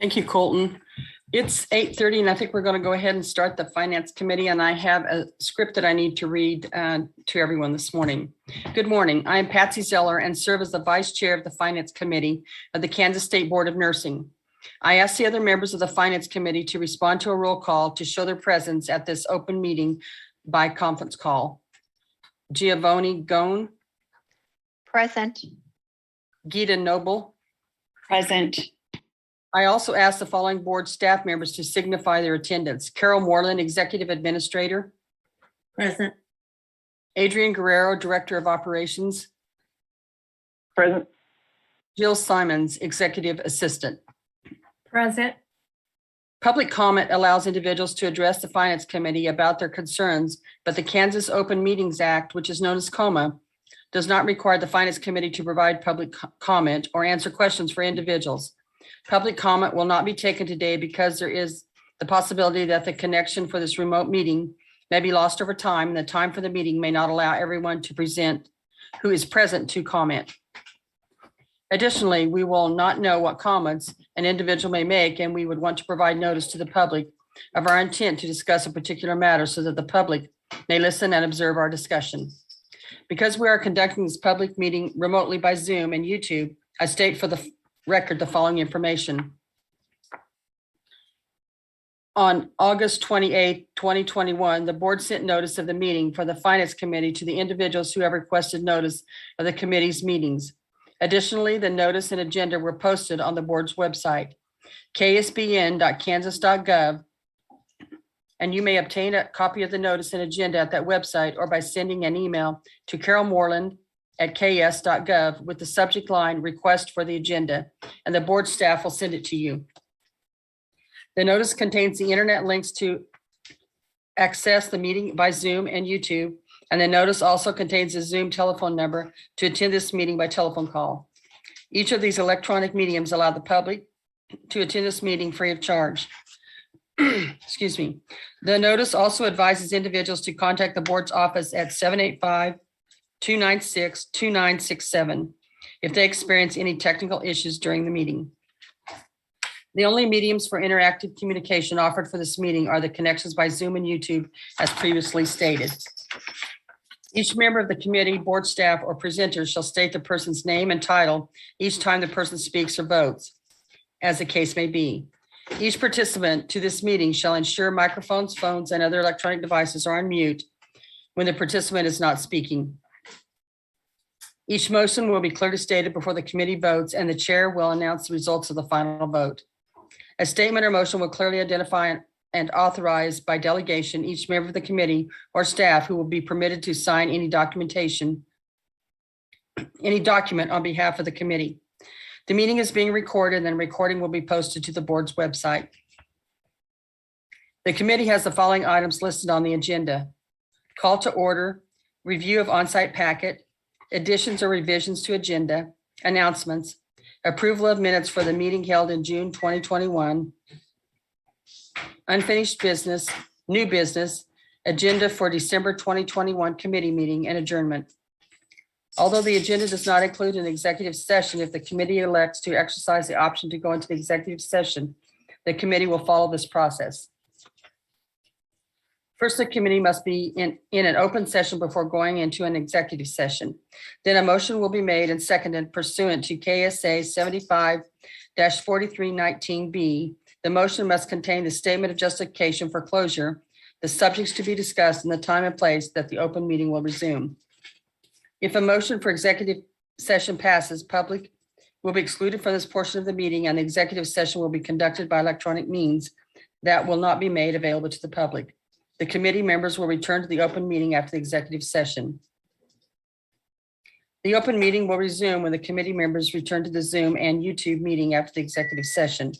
Thank you, Colton. It's 8:30 and I think we're going to go ahead and start the Finance Committee, and I have a script that I need to read to everyone this morning. Good morning. I am Patsy Zeller and serve as the Vice Chair of the Finance Committee of the Kansas State Board of Nursing. I ask the other members of the Finance Committee to respond to a roll call to show their presence at this open meeting by conference call. Giovanni Gone. Present. Gita Noble. Present. I also ask the following board staff members to signify their attendance. Carol Moreland, Executive Administrator. Present. Adrian Guerrero, Director of Operations. Present. Jill Simons, Executive Assistant. Present. Public comment allows individuals to address the Finance Committee about their concerns, but the Kansas Open Meetings Act, which is known as COMA, does not require the Finance Committee to provide public comment or answer questions for individuals. Public comment will not be taken today because there is the possibility that the connection for this remote meeting may be lost over time, and the time for the meeting may not allow everyone to present who is present to comment. Additionally, we will not know what comments an individual may make, and we would want to provide notice to the public of our intent to discuss a particular matter so that the public may listen and observe our discussion. Because we are conducting this public meeting remotely by Zoom and YouTube, I state for the record the following information. On August 28, 2021, the board sent notice of the meeting for the Finance Committee to the individuals who have requested notice of the committee's meetings. Additionally, the notice and agenda were posted on the board's website, ksbn.kansas.gov, and you may obtain a copy of the notice and agenda at that website or by sending an email to Carol Moreland at ks.gov with the subject line request for the agenda, and the board staff will send it to you. The notice contains the internet links to access the meeting by Zoom and YouTube, and the notice also contains a Zoom telephone number to attend this meeting by telephone call. Each of these electronic mediums allow the public to attend this meeting free of charge. Excuse me. The notice also advises individuals to contact the board's office at 785-296-2967 if they experience any technical issues during the meeting. The only mediums for interactive communication offered for this meeting are the connections by Zoom and YouTube, as previously stated. Each member of the committee, board staff, or presenters shall state the person's name and title each time the person speaks or votes, as the case may be. Each participant to this meeting shall ensure microphones, phones, and other electronic devices are on mute when the participant is not speaking. Each motion will be clearly stated before the committee votes, and the chair will announce the results of the final vote. A statement or motion will clearly identify and authorize by delegation each member of the committee or staff who will be permitted to sign any document on behalf of the committee. The meeting is being recorded, and the recording will be posted to the board's website. The committee has the following items listed on the agenda: call to order, review of on-site packet, additions or revisions to agenda, announcements, approval of minutes for the meeting held in June 2021, unfinished business, new business, agenda for December 2021 committee meeting, and adjournment. Although the agenda does not include an executive session, if the committee elects to exercise the option to go into the executive session, the committee will follow this process. First, the committee must be in an open session before going into an executive session. Then a motion will be made and seconded pursuant to KSA 75-4319B. The motion must contain the statement of justification for closure, the subjects to be discussed, and the time and place that the open meeting will resume. If a motion for executive session passes, public will be excluded from this portion of the meeting, and the executive session will be conducted by electronic means that will not be made available to the public. The committee members will return to the open meeting after the executive session. The open meeting will resume when the committee members return to the Zoom and YouTube meeting after the executive session.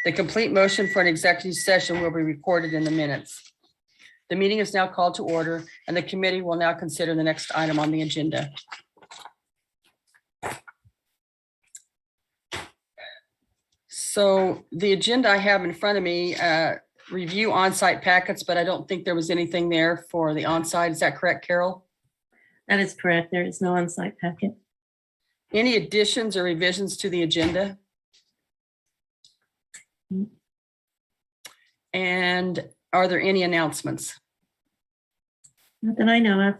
The complete motion for an executive session will be recorded in the minutes. The meeting is now called to order, and the committee will now consider the next item on the agenda. So the agenda I have in front of me, review on-site packets, but I don't think there was anything there for the on-site. Is that correct, Carol? That is correct. There is no on-site packet. Any additions or revisions to the agenda? And are there any announcements? Not that I know of.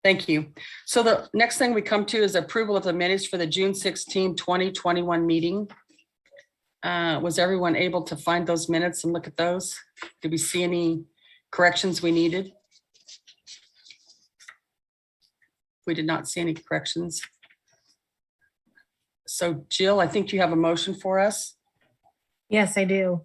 Thank you. So the next thing we come to is approval of the minutes for the June 16, 2021 meeting. Was everyone able to find those minutes and look at those? Did we see any corrections we needed? We did not see any corrections. So Jill, I think you have a motion for us. Yes, I do.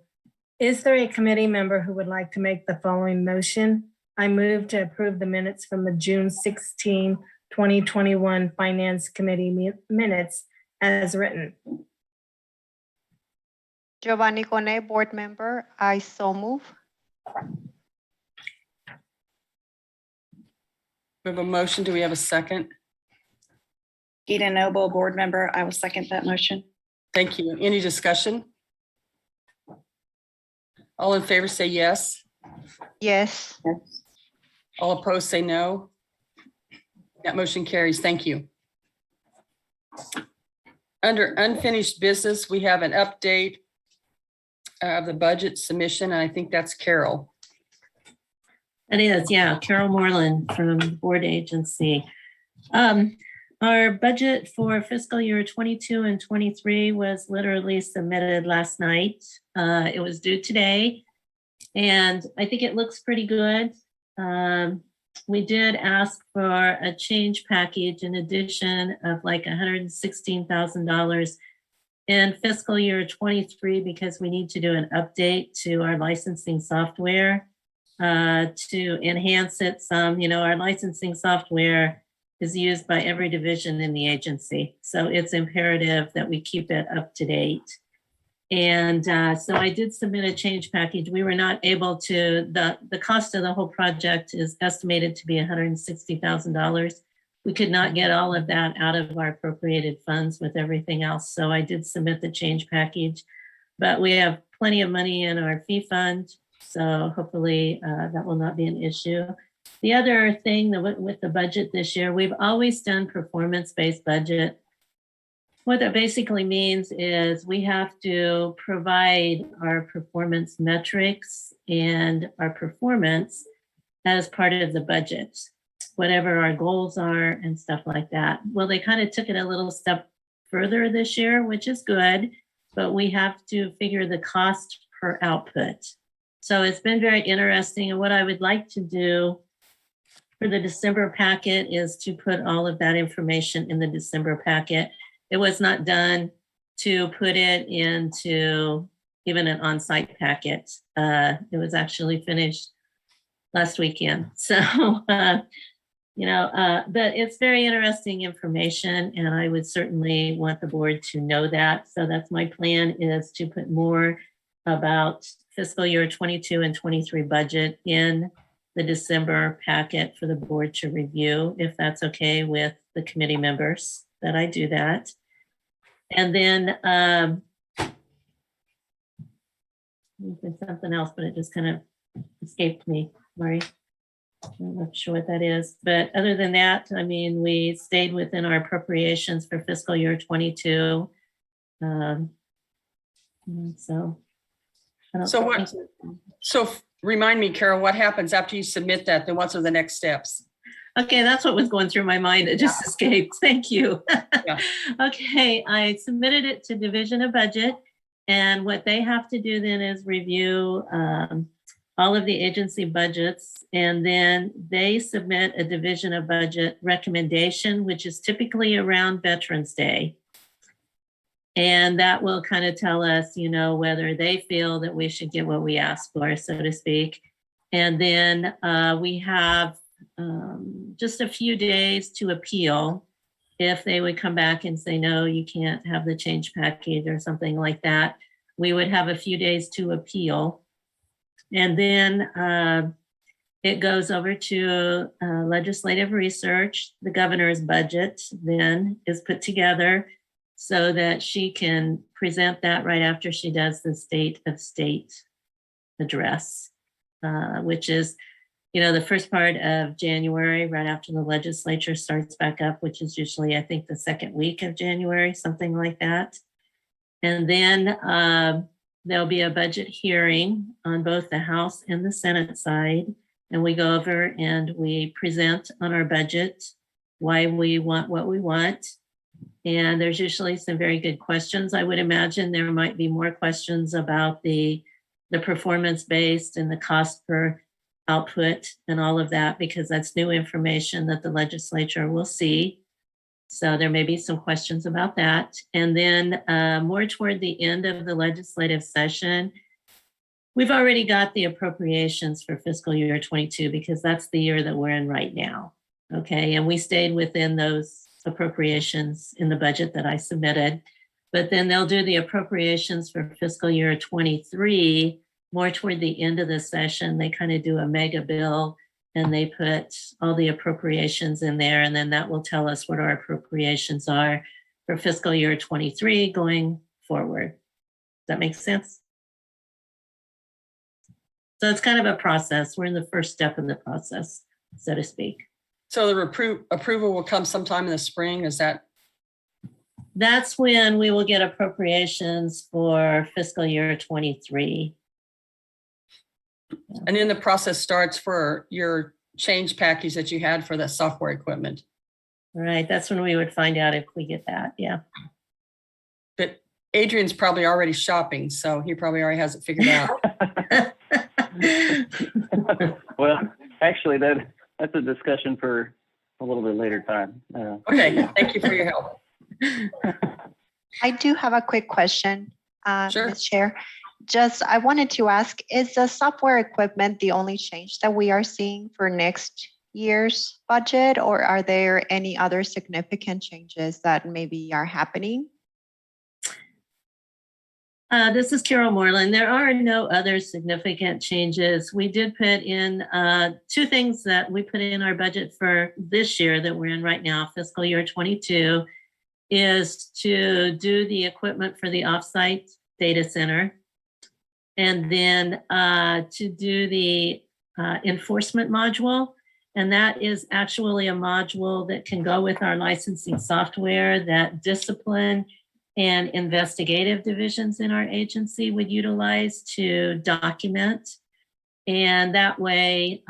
Is there a committee member who would like to make the following motion? I move to approve the minutes from the June 16, 2021 Finance Committee minutes as written. Giovanni Gone, board member, I so move. We have a motion. Do we have a second? Gita Noble, board member, I will second that motion. Thank you. Any discussion? All in favor say yes. Yes. All opposed say no. That motion carries. Thank you. Under unfinished business, we have an update of the budget submission, and I think that's Carol. It is, yeah, Carol Moreland from the board agency. Our budget for fiscal year 22 and 23 was literally submitted last night. It was due today, and I think it looks pretty good. We did ask for a change package in addition of like $116,000 in fiscal year 23 because we need to do an update to our licensing software to enhance it some. You know, our licensing software is used by every division in the agency, so it's imperative that we keep it up to date. And so I did submit a change package. We were not able to, the cost of the whole project is estimated to be $160,000. We could not get all of that out of our appropriated funds with everything else. So I did submit the change package, but we have plenty of money in our fee fund. So hopefully that will not be an issue. The other thing that with the budget this year, we've always done performance-based budget. What that basically means is we have to provide our performance metrics and our performance as part of the budget, whatever our goals are and stuff like that. Well, they kind of took it a little step further this year, which is good, but we have to figure the cost per output. So it's been very interesting. And what I would like to do for the December packet is to put all of that information in the December packet. It was not done to put it into even an on-site packet. It was actually finished last weekend. So, but it's very interesting information, and I would certainly want the board to know that. So that's my plan, is to put more about fiscal year 22 and 23 budget in the December packet for the board to review, if that's okay with the committee members, that I do that. And then there's something else, but it just kind of escaped me. Sorry. I'm not sure what that is. But other than that, I mean, we stayed within our appropriations for fiscal year 22. So remind me, Carol, what happens after you submit that? Then what are the next steps? Okay, that's what was going through my mind. It just escaped. Thank you. Yeah. Okay, I submitted it to Division of Budget, and what they have to do then is review all of the agency budgets, and then they submit a Division of Budget recommendation, which is typically around Veterans Day. And that will kind of tell us, whether they feel that we should get what we asked for, so to speak. And then we have just a few days to appeal. If they would come back and say, no, you can't have the change package or something like that, we would have a few days to appeal. And then it goes over to legislative research. The governor's budget then is put together so that she can present that right after she does the State of State address, which is the first part of January, right after the legislature starts back up, which is usually, I think, the second week of January, something like that. And then there'll be a budget hearing on both the House and the Senate side. And we go over and we present on our budget, why we want what we want. And there's usually some very good questions. I would imagine there might be more questions about the performance-based and the cost per output and all of that, because that's new information that the legislature will see. So there may be some questions about that. And then more toward the end of the legislative session, we've already got the appropriations for fiscal year 22 because that's the year that we're in right now. Okay, and we stayed within those appropriations in the budget that I submitted. But then they'll do the appropriations for fiscal year 23 more toward the end of the session. They kind of do a mega bill and they put all the appropriations in there, and then that will tell us what our appropriations are for fiscal year 23 going forward. Does that make sense? So it's kind of a process. We're in the first step of the process, so to speak. So the approval will come sometime in the spring, is that? That's when we will get appropriations for fiscal year 23. And then the process starts for your change package that you had for the software equipment. Right, that's when we would find out if we get that, yeah. But Adrian's probably already shopping, so he probably already has it figured out. Well, actually, that's a discussion for a little bit later time. Okay, thank you for your help. I do have a quick question, Sure. Ms. Chair. I wanted to ask, is the software equipment the only change that we are seeing for next year's budget, or are there any other significant changes that maybe are happening? This is Carol Moreland. There are no other significant changes. We did put in two things that we put in our budget for this year that we're in right now, fiscal year 22, is to do the equipment for the offsite data center, and then to do the enforcement module. And that is actually a module that can go with our licensing software that discipline and investigative divisions in our agency would utilize to document. And that way,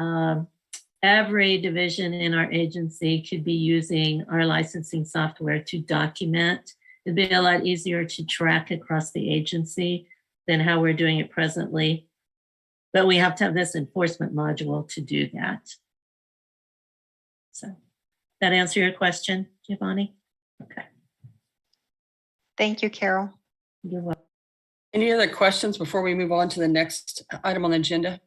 every division in our agency could be using our licensing software to document. It'd be a lot easier to track across the agency than how we're doing it presently. But we have to have this enforcement module to do that. So that answer your question, Giovanni? Okay. Thank you, Carol. You're welcome. Any other questions before we move on to the next item on the agenda?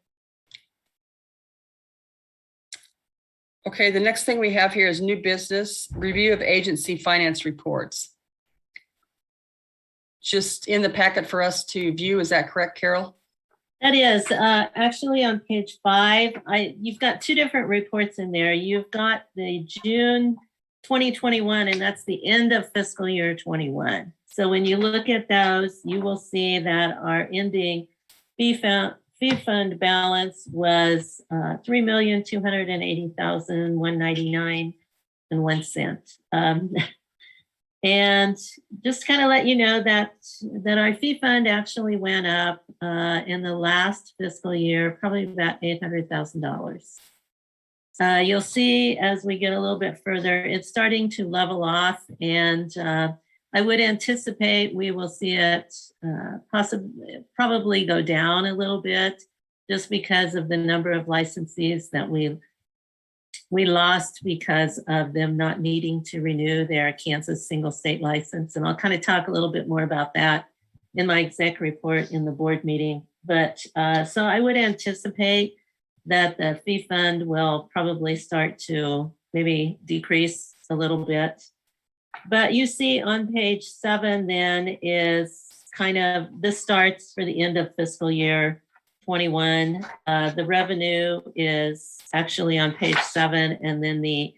Okay, the next thing we have here is new business, review of agency finance reports. Just in the packet for us to view, is that correct, Carol? That is actually on page 5. You've got two different reports in there. You've got the June 2021, and that's the end of fiscal year 21. So when you look at those, you will see that our ending fee fund balance was $3,280,199.01. And just kind of let you know that our fee fund actually went up in the last fiscal year, probably about $800,000. You'll see as we get a little bit further, it's starting to level off, and I would anticipate we will see it probably go down a little bit, just because of the number of licensees that we lost because of them not needing to renew their Kansas single state license. And I'll kind of talk a little bit more about that in my exec report in the board meeting. But so I would anticipate that the fee fund will probably start to maybe decrease a little bit. But you see on page 7 then is kind of, this starts for the end of fiscal year 21. The revenue is actually on page 7, and then the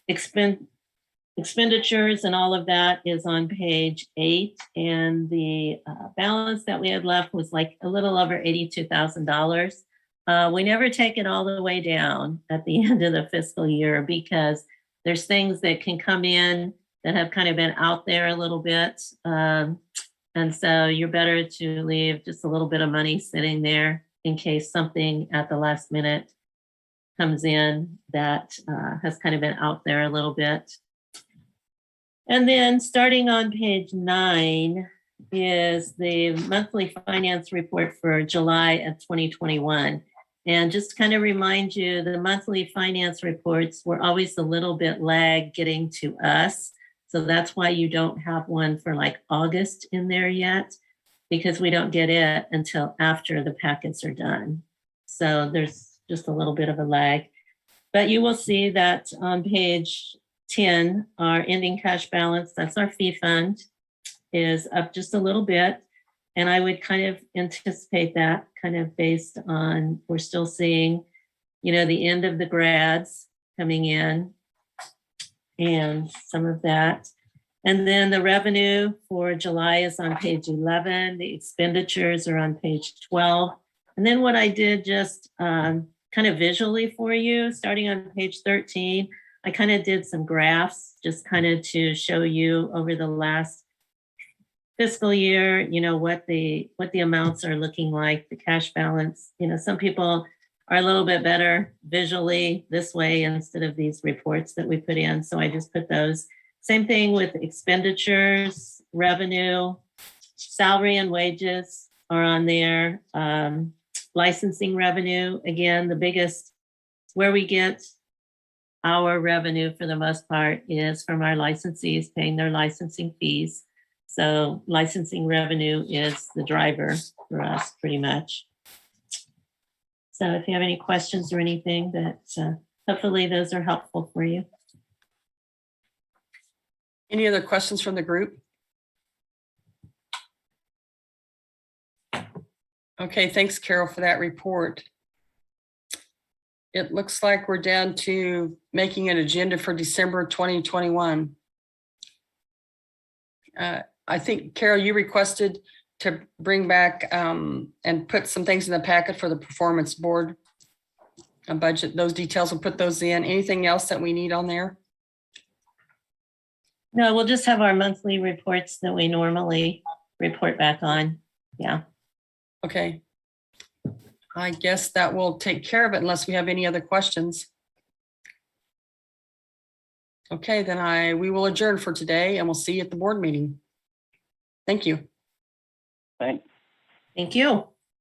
expenditures and all of that is on page 8. And the balance that we had left was like a little over $82,000. We never take it all the way down at the end of the fiscal year, because there's things that can come in that have kind of been out there a little bit. And so you're better to leave just a little bit of money sitting there in case something at the last minute comes in that has kind of been out there a little bit. And then starting on page 9 is the monthly finance report for July of 2021. And just to kind of remind you, the monthly finance reports were always a little bit lag getting to us. So that's why you don't have one for like August in there yet, because we don't get it until after the packets are done. So there's just a little bit of a lag. But you will see that on page 10, our ending cash balance, that's our fee fund, is up just a little bit. And I would kind of anticipate that kind of based on, we're still seeing, you know, the end of the grads coming in and some of that. And then the revenue for July is on page 11. The expenditures are on page 12. And then what I did just kind of visually for you, starting on page 13, I kind of did some graphs just kind of to show you over the last fiscal year, you know, what the amounts are looking like, the cash balance. You know, some people are a little bit better visually this way instead of these reports that we put in. So I just put those. Same thing with expenditures, revenue, salary and wages are on there. Licensing revenue, again, the biggest, where we get our revenue for the most part is from our licensees paying their licensing fees. So licensing revenue is the driver for us pretty much. So if you have any questions or anything, that hopefully those are helpful for you. Any other questions from the group? Okay, thanks, Carol, for that report. It looks like we're down to making an agenda for December 2021. I think, Carol, you requested to bring back and put some things in the packet for the performance board budget. Those details, we'll put those in. Anything else that we need on there? No, we'll just have our monthly reports that we normally report back on. Yeah. Okay. I guess that will take care of it unless we have any other questions. Okay, then we will adjourn for today and we'll see you at the board meeting. Thank you. Thanks. Thank you.